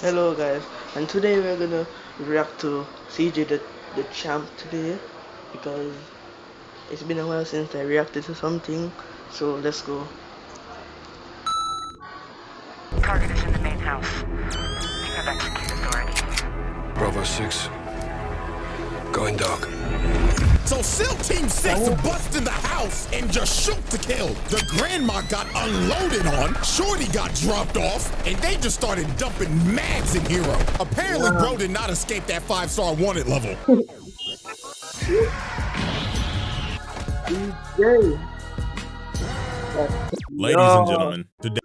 Hello guys, and today we're gonna react to CJ the champ today because it's been a while since I reacted to something. So let's go. Target is in the main house. You have execute authority. Bravo 6. Going dark. So SEAL Team 6 bust in the house and just shoot to kill. The grandma got unloaded on, Shorty got dropped off, and they just started dumping mags in Hero. Apparently, bro did not escape that 5-star wanted level. Ladies and gentlemen, today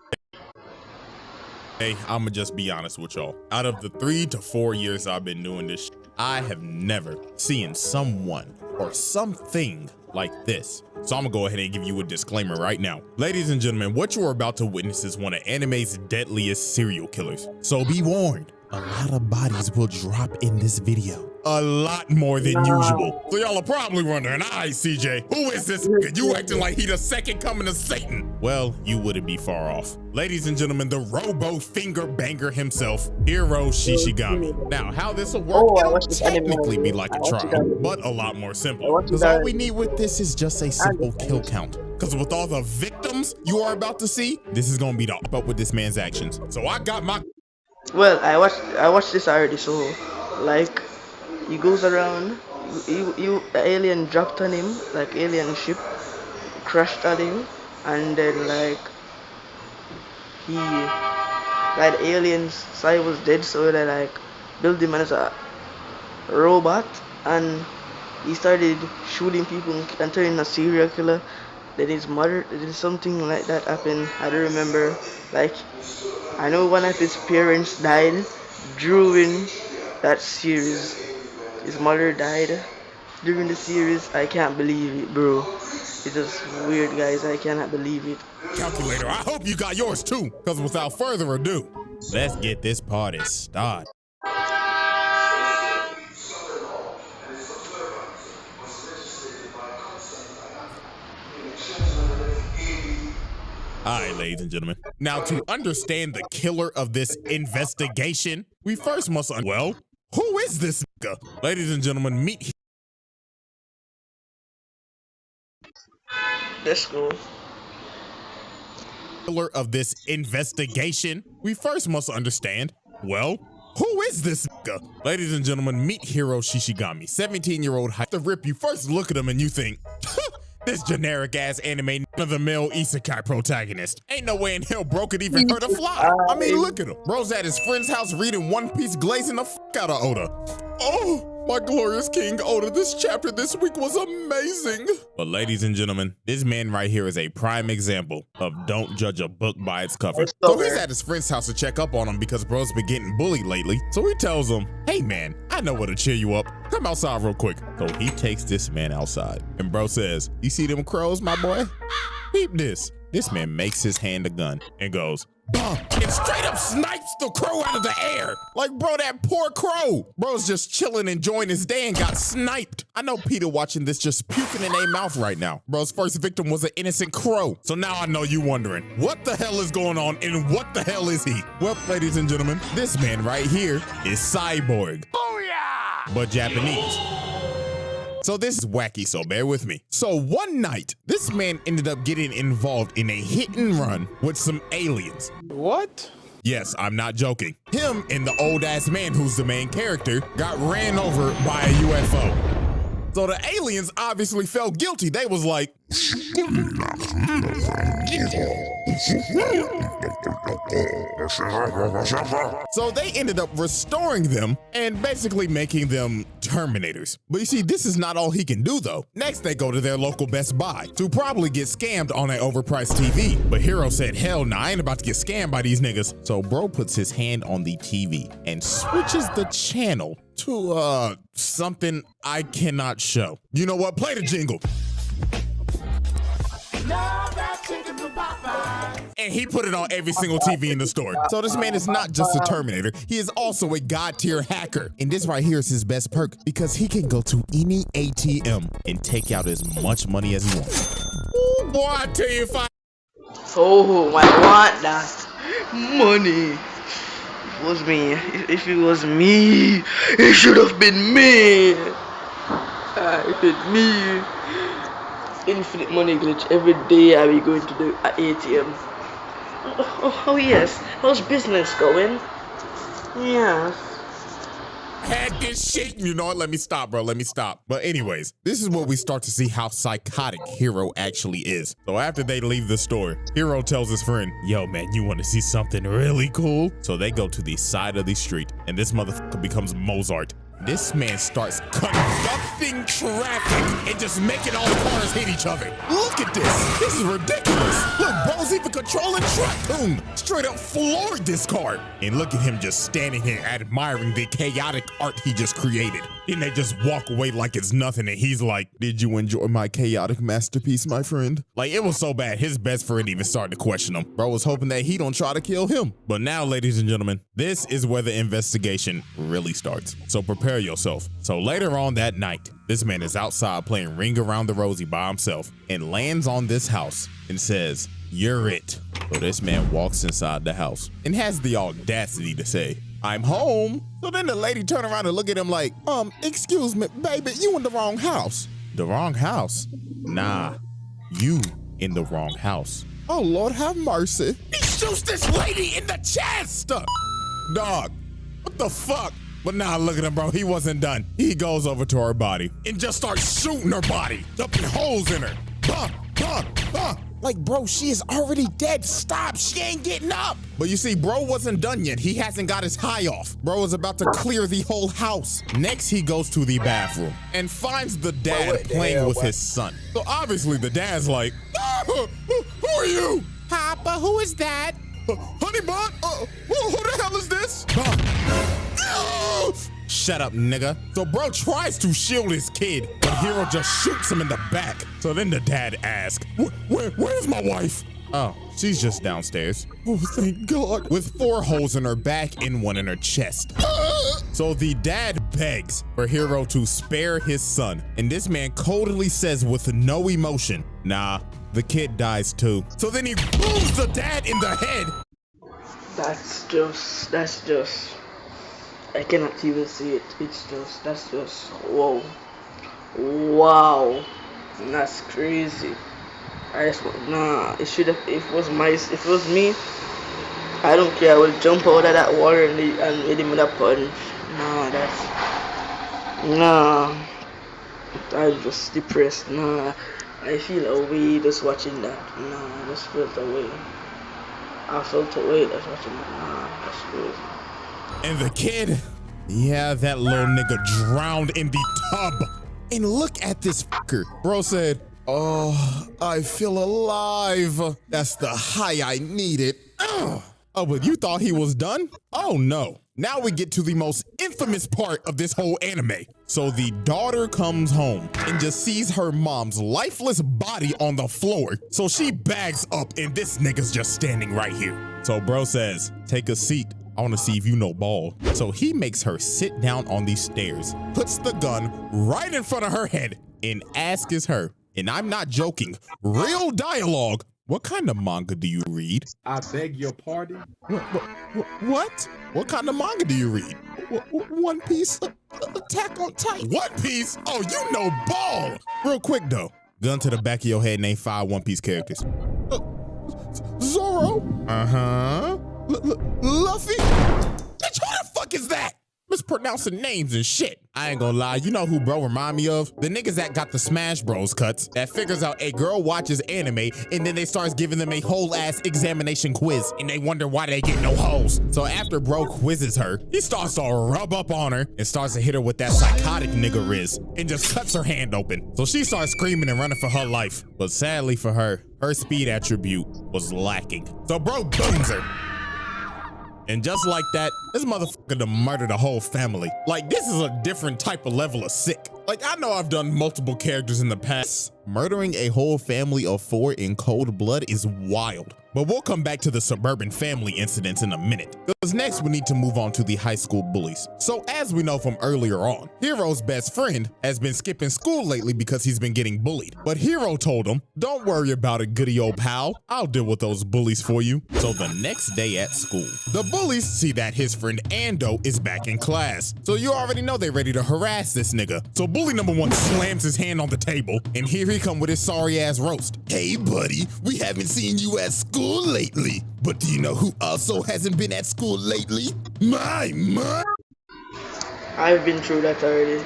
I'ma just be honest with y'all. Out of the 3 to 4 years I've been doing this, I have never seen someone or something like this. So I'm gonna go ahead and give you a disclaimer right now. Ladies and gentlemen, what you are about to witness is one of anime's deadliest serial killers. So be warned, a lot of bodies will drop in this video. A lot more than usual. So y'all are probably wondering, alright CJ, who is this nigga? You acting like he the second coming of Satan. Well, you wouldn't be far off. Ladies and gentlemen, the robo finger banger himself, Hiro Shishigami. Now, how this will work, it'll technically be like a trial, but a lot more simple. Because all we need with this is just a simple kill count. Because with all the victims you are about to see, this is gonna be the up with this man's actions. So I got my... Well, I watched this already. So like he goes around, the alien dropped on him, like alien ship crashed on him, and then like the aliens saw he was dead, so they like built him as a robot, and he started shooting people and turning a serial killer. Then his mother did something like that happened. I don't remember. Like I know one of his parents died during that series. His mother died during the series. I can't believe it, bro. It's just weird, guys. I cannot believe it. Calculator, I hope you got yours too, because without further ado, let's get this party started. All right, ladies and gentlemen. Now, to understand the killer of this investigation, we first must, well, who is this nigga? Ladies and gentlemen, meet Let's go. Killer of this investigation, we first must understand, well, who is this nigga? Ladies and gentlemen, meet Hiro Shishigami, 17-year-old high. The rip, you first look at him and you think, this generic ass anime none-of-the-mill isekai protagonist. Ain't no way in hell bro could even hurt a fly. I mean, look at him. Bro's at his friend's house reading One Piece, glazing the f out of Oda. Oh, my glorious king, Oda, this chapter this week was amazing. But ladies and gentlemen, this man right here is a prime example of don't judge a book by its cover. So he's at his friend's house to check up on him because bro's been getting bullied lately. So he tells him, hey man, I know what'll cheer you up. Come outside real quick. So he takes this man outside and bro says, you see them crows, my boy? Peep this. This man makes his hand a gun and goes, bum, and straight up snipes the crow out of the air. Like, bro, that poor crow. Bro's just chilling, enjoying his day and got sniped. I know Peter watching this just puking in their mouth right now. Bro's first victim was an innocent crow. So now I know you wondering, what the hell is going on and what the hell is he? Well, ladies and gentlemen, this man right here is Cyborg. Booyah! But Japanese. So this is wacky, so bear with me. So one night, this man ended up getting involved in a hit and run with some aliens. What? Yes, I'm not joking. Him and the old ass man who's the main character got ran over by a UFO. So the aliens obviously felt guilty. They was like, so they ended up restoring them and basically making them Terminators. But you see, this is not all he can do though. Next, they go to their local Best Buy to probably get scammed on an overpriced TV. But Hiro said, hell nah, I ain't about to get scammed by these niggas. So bro puts his hand on the TV and switches the channel to something I cannot show. You know what? Play the jingle. And he put it on every single TV in the store. So this man is not just a Terminator, he is also a god tier hacker. And this right here is his best perk because he can go to any ATM and take out as much money as he wants. Ooh, boy, I tell you if I... Oh, I want that money. Was me. If it was me, it should have been me. If it's me. Infinite money glitch every day. I be going to the ATM. Oh yes. How's business going? Yes. Had this shit. You know what? Let me stop, bro. Let me stop. But anyways, this is where we start to see how psychotic Hero actually is. So after they leave the store, Hero tells his friend, yo, man, you want to see something really cool? So they go to the side of the street, and this motherfucker becomes Mozart. This man starts conducting traffic and just making all the cars hit each other. Look at this. This is ridiculous. Look, bro's even controlling Tractoon. Straight up floored this car. And look at him just standing here admiring the chaotic art he just created. Then they just walk away like it's nothing, and he's like, did you enjoy my chaotic masterpiece, my friend? Like, it was so bad, his best friend even started to question him. Bro was hoping that he don't try to kill him. But now, ladies and gentlemen, this is where the investigation really starts. So prepare yourself. So later on that night, this man is outside playing Ring Around the Rosie by himself and lands on this house and says, you're it. So this man walks inside the house and has the audacity to say, I'm home. So then the lady turned around and look at him like, excuse me, baby, you in the wrong house. The wrong house? Nah, you in the wrong house. Oh, Lord have mercy. He shoots this lady in the chest. Dog, what the fuck? But nah, look at him, bro. He wasn't done. He goes over to her body and just starts shooting her body, dumping holes in her. Like, bro, she is already dead. Stop. She ain't getting up. But you see, bro wasn't done yet. He hasn't got his high off. Bro is about to clear the whole house. Next, he goes to the bathroom and finds the dad playing with his son. So obviously, the dad's like, who are you? Papa, who is that? Honey bun? Who the hell is this? Shut up, nigga. So bro tries to shield his kid, but Hero just shoots him in the back. So then the dad asks, where's my wife? Oh, she's just downstairs. Oh, thank God. With 4 holes in her back and 1 in her chest. So the dad begs for Hero to spare his son. And this man coldly says with no emotion, nah, the kid dies too. So then he booms the dad in the head. That's just, I cannot even see it. That's just, whoa. Wow. That's crazy. Nah, it should have, if it was me, I don't care, I will jump out of that water and hit him with a punch. Nah, I'm just depressed. Nah, I feel away just watching that. Nah, I just felt away. I felt away just watching that. Nah, that's crazy. And the kid, yeah, that little nigga drowned in the tub. And look at this fucker. Bro said, oh, I feel alive. That's the high I needed. Oh, but you thought he was done? Oh no. Now we get to the most infamous part of this whole anime. So the daughter comes home and just sees her mom's lifeless body on the floor. So she bags up and this nigga's just standing right here. So bro says, take a seat. I want to see if you know ball. So he makes her sit down on these stairs, puts the gun right in front of her head and asks her, and I'm not joking, real dialogue, what kind of manga do you read? I beg your pardon? What? What kind of manga do you read? One Piece, Attack on Titan. One Piece? Oh, you know ball. Real quick though, gun to the back of your head, name 5 One Piece characters. Zoro. Uh-huh. Luffy? Bitch, who the fuck is that? Mispronouncing names and shit. I ain't gonna lie, you know who bro remind me of? The niggas that got the Smash Bros cuts that figures out a girl watches anime and then they starts giving them a whole ass examination quiz and they wonder why they get no hoes. So after bro quizzes her, he starts to rub up on her and starts to hit her with that psychotic nigga riz and just cuts her hand open. So she starts screaming and running for her life. But sadly for her, her speed attribute was lacking. So bro booms her. And just like that, this motherfucker done murdered a whole family. Like, this is a different type of level of sick. Like, I know I've done multiple characters in the past, Murdering a whole family of 4 in cold blood is wild. But we'll come back to the suburban family incidents in a minute, because next we need to move on to the high school bullies. So as we know from earlier on, Hero's best friend has been skipping school lately because he's been getting bullied. But Hero told him, don't worry about it, goody old pal. I'll deal with those bullies for you. So the next day at school, the bullies see that his friend Ando is back in class. So you already know they're ready to harass this nigga. So bully number 1 slams his hand on the table, and here he come with his sorry ass roast. Hey buddy, we haven't seen you at school lately, but do you know who also hasn't been at school lately? My mom. I've been through that already.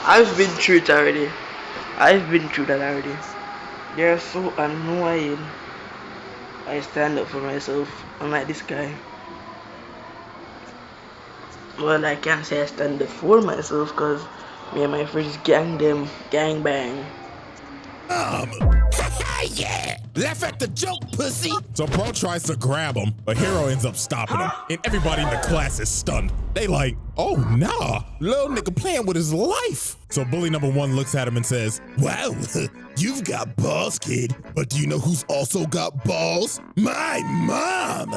I've been through it already. I've been through that already. They're so annoying. I stand up for myself, unlike this guy. Well, I can't say I stand up for myself because me and my friends gang bang. Yeah, laugh at the joke, pussy. So bro tries to grab him, but Hero ends up stopping him, and everybody in the class is stunned. They like, oh nah, little nigga playing with his life. So bully number 1 looks at him and says, wow, you've got balls, kid, but do you know who's also got balls? My mom.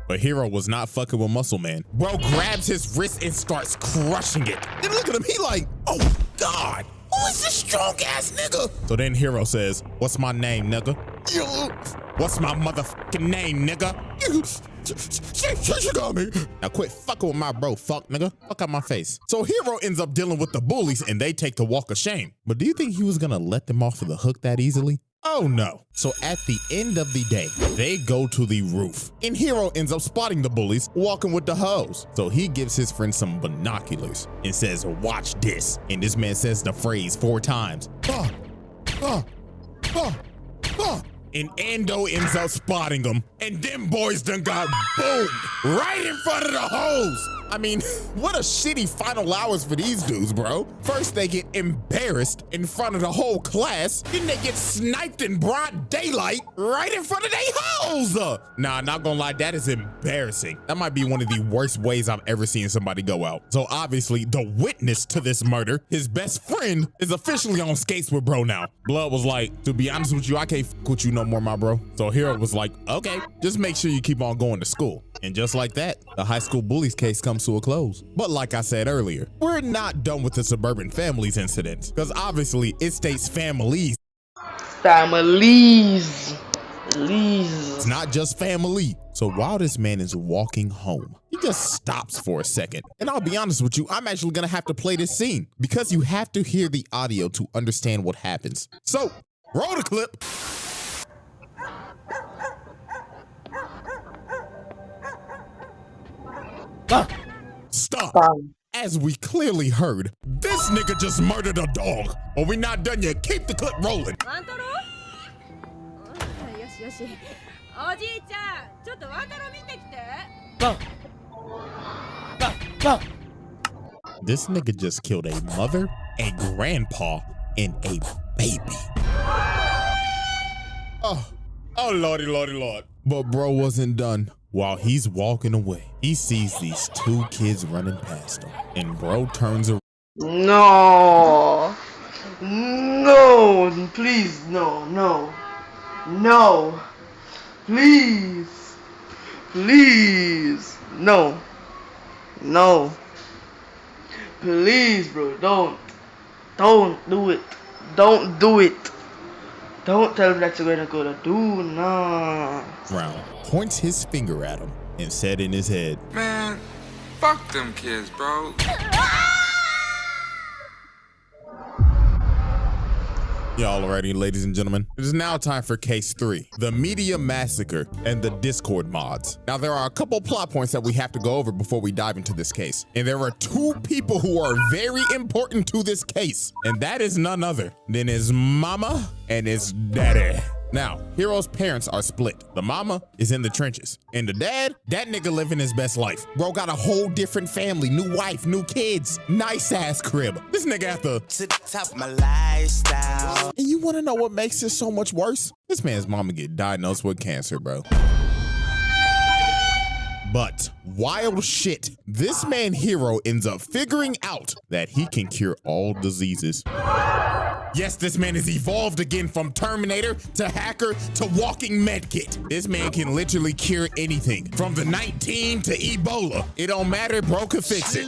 But Hero was not fucking with Muscle Man. Bro grabs his wrist and starts crushing it. And look at him, he like, oh God, who is this strong ass nigga? So then Hero says, what's my name, nigga? What's my motherfucking name, nigga? She got me. Now quit fucking with my bro, fuck nigga. Fuck out my face. So Hero ends up dealing with the bullies and they take the walk of shame. But do you think he was gonna let them off of the hook that easily? Oh no. So at the end of the day, they go to the roof and Hero ends up spotting the bullies walking with the hoes. So he gives his friend some binoculars and says, watch this. And this man says the phrase 4 times. And Ando ends up spotting them, and them boys done got boomed right in front of the hoes. I mean, what a shitty final hours for these dudes, bro. First, they get embarrassed in front of the whole class, then they get sniped in broad daylight right in front of they hoes. Nah, not gonna lie, that is embarrassing. That might be one of the worst ways I've ever seen somebody go out. So obviously, the witness to this murder, his best friend, is officially on skates with bro now. Blood was like, to be honest with you, I can't f with you no more, my bro. So Hero was like, okay, just make sure you keep on going to school. And just like that, the high school bullies case comes to a close. But like I said earlier, we're not done with the suburban families incident, because obviously it states families. Families. It's not just family. So while this man is walking home, he just stops for a second. And I'll be honest with you, I'm actually gonna have to play this scene because you have to hear the audio to understand what happens. So roll the clip. Stop. As we clearly heard, this nigga just murdered a dog. But we not done yet. Keep the clip rolling. This nigga just killed a mother, a grandpa, and a baby. Oh lordy, lordy, lord. But bro wasn't done. While he's walking away, he sees these 2 kids running past him, and bro turns around. No, please, no, please, no, please, bro, don't do it, don't tell me that you're gonna go to do, no. Round points his finger at him and said in his head, man, fuck them kids, bro. Y'all already, ladies and gentlemen, it is now time for case 3, the media massacre and the Discord mods. Now there are a couple plot points that we have to go over before we dive into this case. And there are 2 people who are very important to this case. And that is none other than his mama and his daddy. Now, Hero's parents are split. The mama is in the trenches. And the dad, that nigga living his best life. Bro got a whole different family, new wife, new kids, nice ass crib. This nigga at the top of my lifestyle. And you wanna know what makes this so much worse? This man's mama get diagnosed with cancer, bro. But wild shit, this man Hero ends up figuring out that he can cure all diseases. Yes, this man is evolved again from Terminator to hacker to walking medkit. This man can literally cure anything, from the 19 to Ebola. It don't matter, bro can fix it.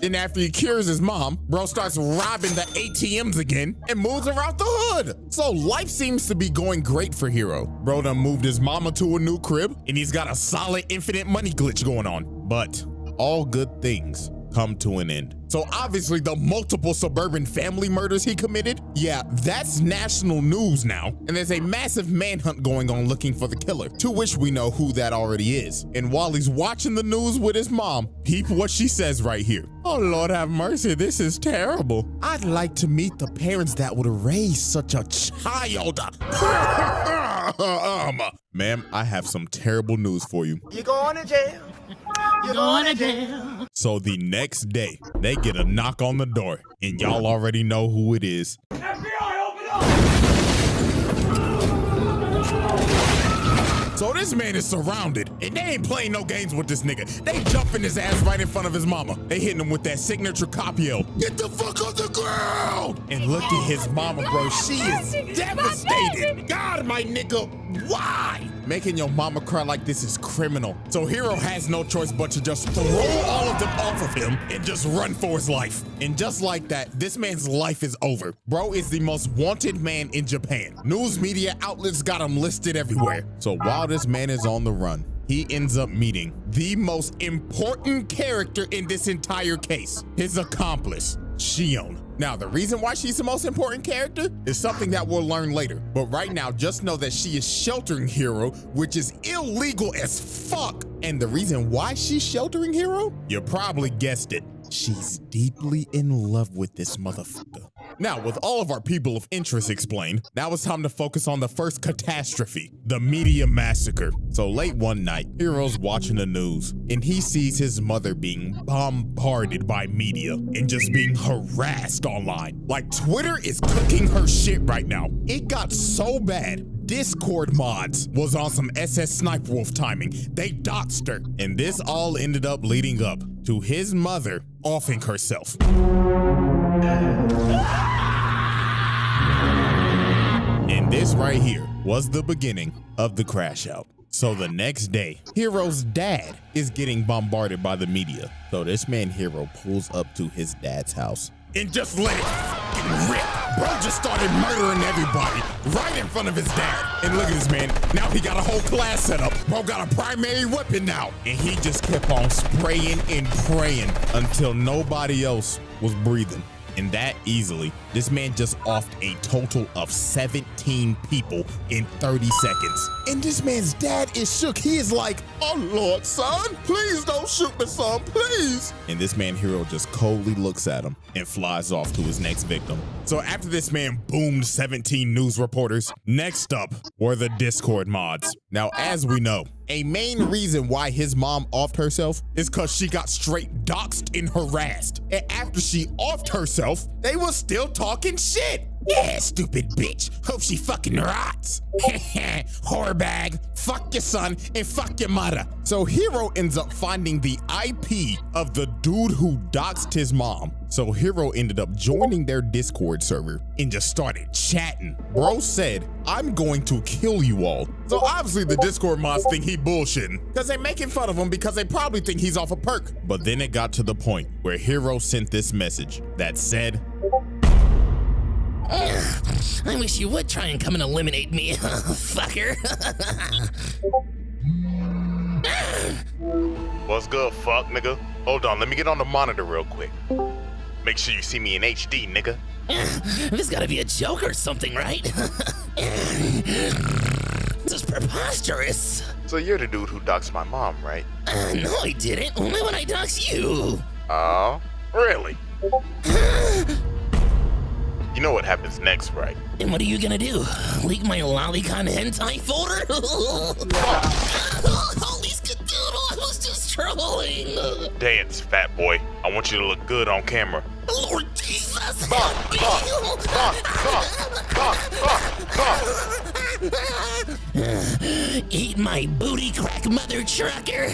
Then after he cures his mom, bro starts robbing the ATMs again and moves around the hood. So life seems to be going great for Hero. Bro done moved his mama to a new crib and he's got a solid infinite money glitch going on. But all good things come to an end. So obviously the multiple suburban family murders he committed, yeah, that's national news now. And there's a massive manhunt going on looking for the killer, to which we know who that already is. And while he's watching the news with his mom, peep what she says right here. Oh Lord have mercy, this is terrible. I'd like to meet the parents that would raise such a child. Ma'am, I have some terrible news for you. You're going to jail. You're going to jail. So the next day, they get a knock on the door, and y'all already know who it is. FBI, open up! So this man is surrounded, and they ain't playing no games with this nigga. They jumping his ass right in front of his mama. They hitting him with that signature cop yell, "Get the fuck on the ground!" And look at his mama, bro. She is devastated. God, my nigga, why? Making your mama cry like this is criminal. So Hero has no choice but to just throw all of them off of him and just run for his life. And just like that, this man's life is over. Bro is the most wanted man in Japan. News media outlets got him listed everywhere. So while this man is on the run, he ends up meeting the most important character in this entire case, his accomplice, Shion. Now, the reason why she's the most important character is something that we'll learn later. But right now, just know that she is sheltering Hero, which is illegal as fuck. And the reason why she's sheltering Hero? You probably guessed it. She's deeply in love with this motherfucker. Now, with all of our people of interest explained, now it's time to focus on the first catastrophe, the media massacre. So late one night, Hero's watching the news, and he sees his mother being bombarded by media and just being harassed online. Like, Twitter is cooking her shit right now. It got so bad, Discord mods was on some SS Sniper Wolf timing. They doxed her, and this all ended up leading up to his mother offing herself. And this right here was the beginning of the crash out. So the next day, Hero's dad is getting bombarded by the media. So this man Hero pulls up to his dad's house and just let it fucking rip. Bro just started murdering everybody right in front of his dad. And look at this man, now he got a whole class set up. Bro got a primary weapon now. And he just kept on spraying and praying until nobody else was breathing. And that easily, this man just offed a total of 17 people in 30 seconds. And this man's dad is shook. He is like, "Oh Lord, son, please don't shoot me, son, please." And this man Hero just coldly looks at him and flies off to his next victim. So after this man boomed 17 news reporters, next up were the Discord mods. Now, as we know, a main reason why his mom offed herself is because she got straight doxed and harassed. And after she offed herself, they were still talking shit. "Yeah, stupid bitch. Hope she fucking rots. Whore bag. Fuck your son and fuck your mother." So Hero ends up finding the IP of the dude who doxed his mom. So Hero ended up joining their Discord server and just started chatting. Bro said, "I'm going to kill you all." So obviously the Discord mods think he bullshitting because they making fun of him because they probably think he's off a perk. But then it got to the point where Hero sent this message that said, "I wish you would try and come and eliminate me, fucker." What's good, fuck, nigga? Hold on, let me get on the monitor real quick. Make sure you see me in HD, nigga. This gotta be a joke or something, right? This is preposterous. So you're the dude who doxed my mom, right? No, I didn't. Only when I doxed you. Oh, really? You know what happens next, right? And what are you gonna do? Leak my lolicon hentai folder? Holy skadoodle, I was just trolling. Dance, fat boy. I want you to look good on camera. Lord Jesus, Fuck, help me. fuck, fuck, fuck, fuck, fuck, fuck. Eat my booty crack, mother trucker.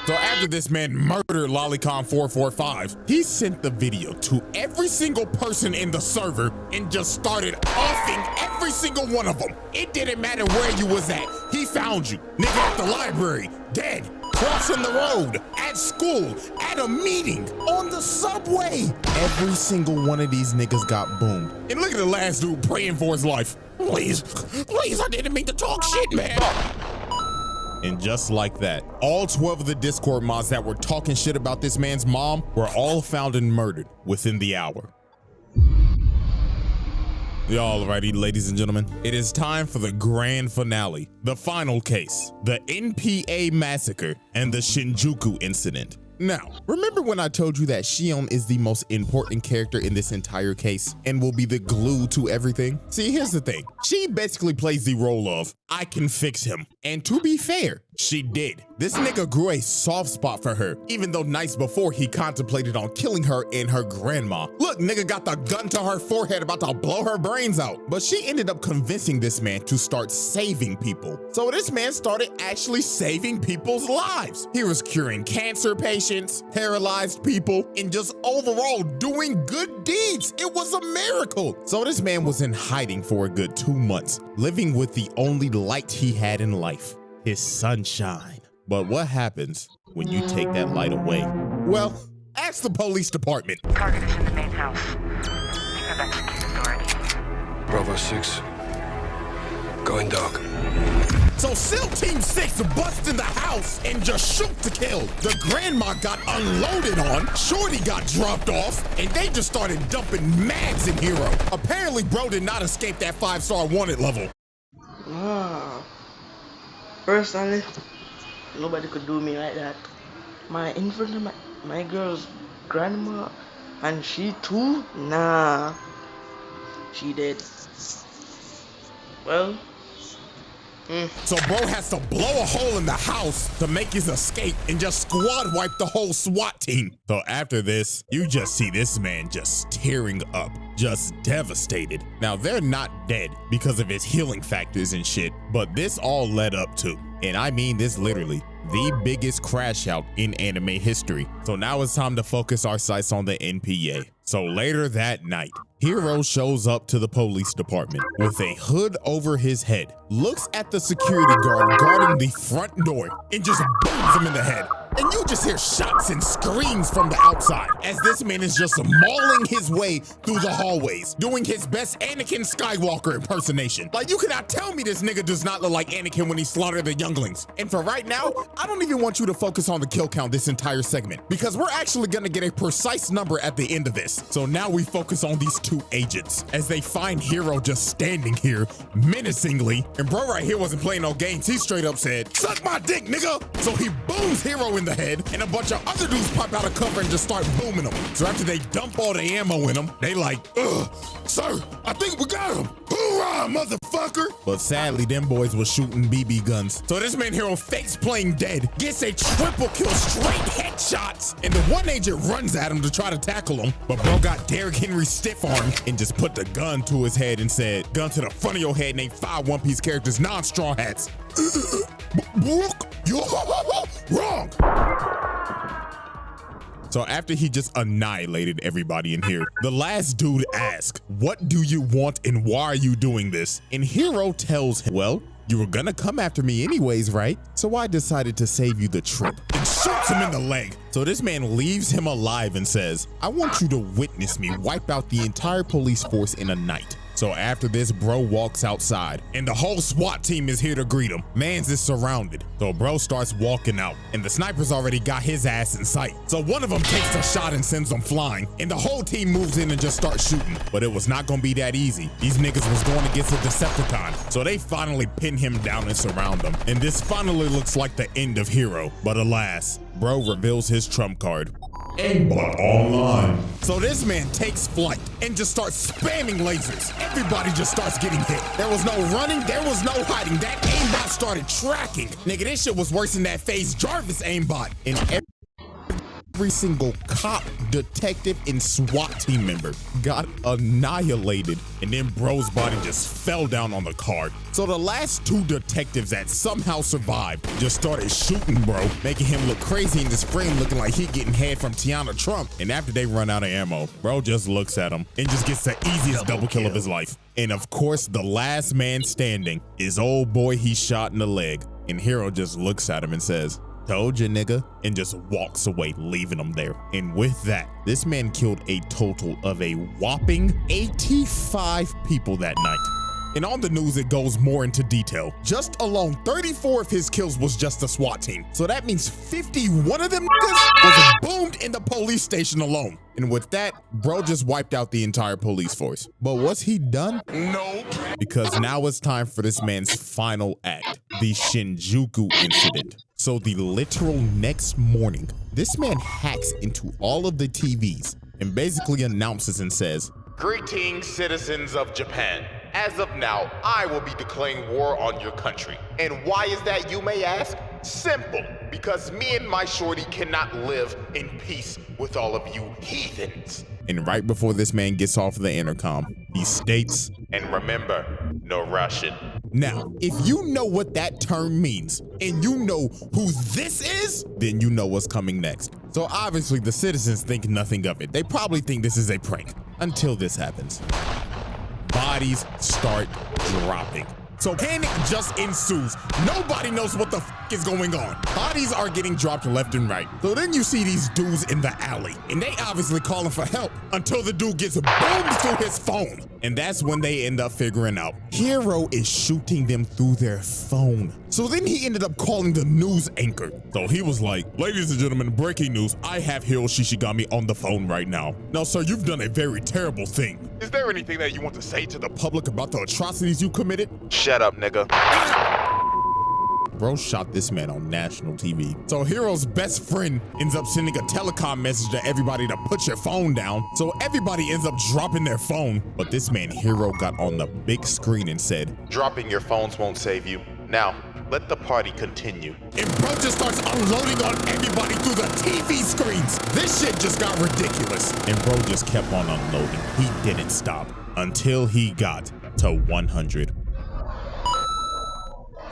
So after this man murdered Lolicon 445, he sent the video to every single person in the server and just started offing every single one of them. It didn't matter where you was at. He found you. Nigga at the library, dead, crossing the road, at school, at a meeting, on the subway. Every single one of these niggas got boomed. And look at the last dude praying for his life. Please, I didn't mean to talk shit, man. And just like that, all 12 of the Discord mods that were talking shit about this man's mom were all found and murdered within the hour. Alrighty, ladies and gentlemen, it is time for the grand finale, the final case, the NPA massacre and the Shinjuku incident. Now, remember when I told you that Shion is the most important character in this entire case and will be the glue to everything? See, here's the thing. She basically plays the role of, I can fix him. And to be fair, she did. This nigga grew a soft spot for her, even though nights before he contemplated on killing her and her grandma. Look, nigga got the gun to her forehead about to blow her brains out. But she ended up convincing this man to start saving people. So this man started actually saving people's lives. He was curing cancer patients, paralyzed people, and just overall doing good deeds. It was a miracle. So this man was in hiding for a good 2 months, living with the only light he had in life, his sunshine. But what happens when you take that light away? Well, ask the police department. Target is in the main house. You have executed authority. Bravo 6. Going dark. So SEAL Team 6 bust in the house and just shoot to kill. The grandma got unloaded on, Shorty got dropped off, and they just started dumping mags in Hero. Apparently, bro did not escape that 5-star wanted level. Personally, nobody could do me like that. In front of my girl's grandma, and she too? Nah, she dead. Well, So bro has to blow a hole in the house to make his escape and just squad wipe the whole SWAT team. So after this, you just see this man just tearing up, just devastated. Now they're not dead because of his healing factors and shit, but this all led up to, and I mean this literally, the biggest crash out in anime history. So now it's time to focus our sights on the NPA. So later that night, Hero shows up to the police department with a hood over his head, looks at the security guard guarding the front door, and just booms him in the head. And you just hear shots and screams from the outside as this man is just mauling his way through the hallways, doing his best Anakin Skywalker impersonation. Like, you cannot tell me this nigga does not look like Anakin when he slaughtered the younglings. And for right now, I don't even want you to focus on the kill count this entire segment, because we're actually gonna get a precise number at the end of this. So now we focus on these two agents as they find Hero just standing here menacingly. And bro right here wasn't playing no games. He straight up said, "Suck my dick, nigga." So he booms Hero in the head, and a bunch of other dudes pop out of cover and just start booming him. So after they dump all the ammo in him, they like, "Ugh, sir, I think we got him. Hoorah, motherfucker." But sadly, them boys was shooting BB guns. So this man Hero fakes playing dead, gets a triple kill, straight headshots, and the one agent runs at him to try to tackle him, but bro got Derrick Henry stiff arm and just put the gun to his head and said, "Gun to the front of your head," and ain't 5 One Piece characters non-straw hats. You're wrong. So after he just annihilated everybody in here, the last dude asks, "What do you want and why are you doing this?" And Hero tells him, "Well, you were gonna come after me anyways, right? So I decided to save you the trip," and shoots him in the leg. So this man leaves him alive and says, "I want you to witness me wipe out the entire police force in a night." So after this, bro walks outside and the whole SWAT team is here to greet him. Mans is surrounded. So bro starts walking out and the sniper's already got his ass in sight. So one of them takes a shot and sends them flying, and the whole team moves in and just starts shooting. But it was not gonna be that easy. These niggas was going against a Decepticon. So they finally pin him down and surround him. And this finally looks like the end of Hero. But alas, bro reveals his trump card. Aimbot online. So this man takes flight and just starts spamming lasers. Everybody just starts getting hit. There was no running, there was no hiding. That aimbot started tracking. Nigga, this shit was worse than that FaZe Jarvis aimbot. And every single cop, detective, and SWAT team member got annihilated, and then bro's body just fell down on the car. So the last 2 detectives that somehow survived just started shooting bro, making him look crazy in this frame, looking like he getting head from Tiana Trump. And after they run out of ammo, bro just looks at him and just gets the easiest double kill of his life. And of course, the last man standing is old boy he shot in the leg. And Hero just looks at him and says, "Told you, nigga," and just walks away, leaving him there. And with that, this man killed a total of a whopping 85 people that night. And on the news, it goes more into detail. Just alone, 34 of his kills was just the SWAT team. So that means 51 of them niggas was boomed in the police station alone. And with that, bro just wiped out the entire police force. But was he done? Nope. Because now it's time for this man's final act, the Shinjuku incident. So the literal next morning, this man hacks into all of the TVs and basically announces and says, Greetings, citizens of Japan. As of now, I will be declaring war on your country. And why is that, you may ask? Simple. Because me and my shorty cannot live in peace with all of you heathens. And right before this man gets off the intercom, he states, and remember, no Russian. Now, if you know what that term means, and you know who this is, then you know what's coming next. So obviously the citizens think nothing of it. They probably think this is a prank, until this happens. Bodies start dropping. So panic just ensues. Nobody knows what the f is going on. Bodies are getting dropped left and right. So then you see these dudes in the alley, and they obviously calling for help until the dude gets boomed through his phone. And that's when they end up figuring out Hero is shooting them through their phone. So then he ended up calling the news anchor. So he was like, "Ladies and gentlemen, breaking news. I have Hiro Shishigami on the phone right now. Now, sir, you've done a very terrible thing. Is there anything that you want to say to the public about the atrocities you committed?" Shut up, nigga. Bro shot this man on national TV. So Hero's best friend ends up sending a telecom message to everybody to put your phone down. So everybody ends up dropping their phone. But this man Hero got on the big screen and said, "Dropping your phones won't save you. Now, let the party continue." And bro just starts unloading on everybody through the TV screens. This shit just got ridiculous. And bro just kept on unloading. He didn't stop until he got to 100.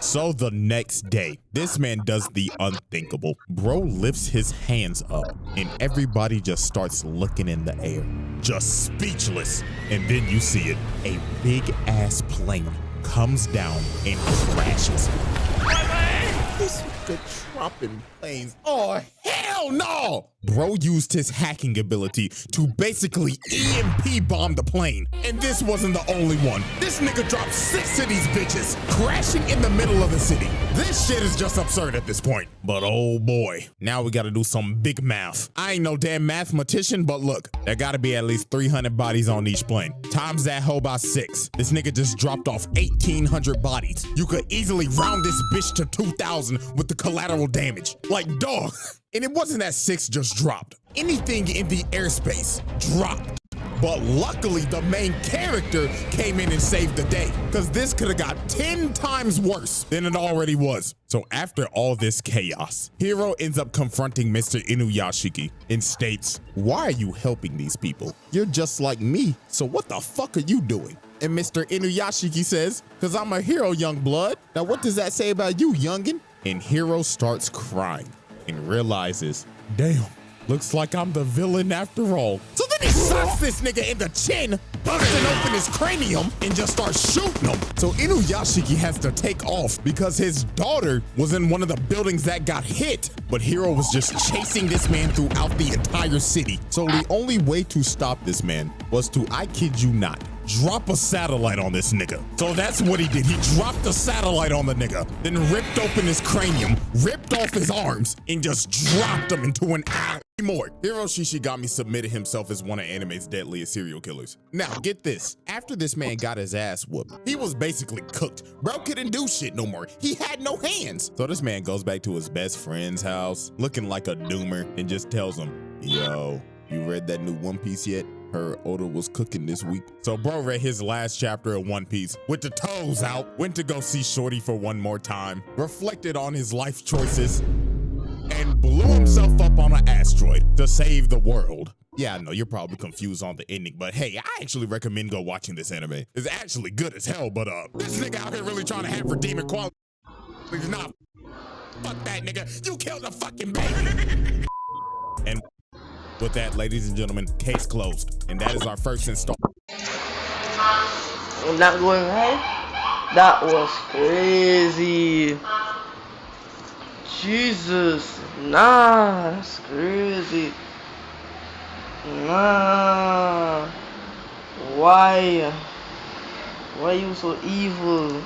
So the next day, this man does the unthinkable. Bro lifts his hands up and everybody just starts looking in the air, just speechless. And then you see it, a big ass plane comes down and crashes. This nigga dropping planes. Oh, hell no! Bro used his hacking ability to basically EMP bomb the plane. And this wasn't the only one. This nigga dropped 6 of these bitches, crashing in the middle of the city. This shit is just absurd at this point. But oh boy, now we gotta do some big math. I ain't no damn mathematician, but look, there gotta be at least 300 bodies on each plane. Times that hoe by 6. This nigga just dropped off 1,800 bodies. You could easily round this bitch to 2,000 with the collateral damage. Like, dog. And it wasn't that 6 just dropped. Anything in the airspace dropped. But luckily, the main character came in and saved the day, because this could have got 10 times worse than it already was. So after all this chaos, Hiro ends up confronting Mr. Inuyashiki and states, "Why are you helping these people? You're just like me, so what the fuck are you doing?" And Mr. Inuyashiki says, "Because I'm a hero, young blood. Now what does that say about you, youngin'?" And Hiro starts crying and realizes, damn, looks like I'm the villain after all. So then he slaps this nigga in the chin, busting open his cranium, and just starts shooting him. So Inuyashiki has to take off because his daughter was in one of the buildings that got hit. But Hiro was just chasing this man throughout the entire city. So the only way to stop this man was to, I kid you not, drop a satellite on this nigga. So that's what he did. He dropped a satellite on the nigga, then ripped open his cranium, ripped off his arms, and just dropped him into an alley. More. Hiro Shishigami submitted himself as one of anime's deadliest serial killers. Now, get this. After this man got his ass whooped, he was basically cooked. Bro couldn't do shit no more. He had no hands. So this man goes back to his best friend's house, looking like a doomer, and just tells him, "Yo, you read that new One Piece yet? Her Oda was cooking this week." So bro read his last chapter of One Piece with the toes out, went to go see Shorty for one more time, reflected on his life choices, and blew himself up on an asteroid to save the world. Yeah, I know you're probably confused on the ending, but hey, I actually recommend go watching this anime. It's actually good as hell, but this nigga out here really trying to have redeeming qualities. Nah, fuck that nigga. You killed a fucking baby. And with that, ladies and gentlemen, case closed. And that is our first installment. Not going right? That was crazy. Jesus, nah, that's crazy. Nah, why? Why you so evil?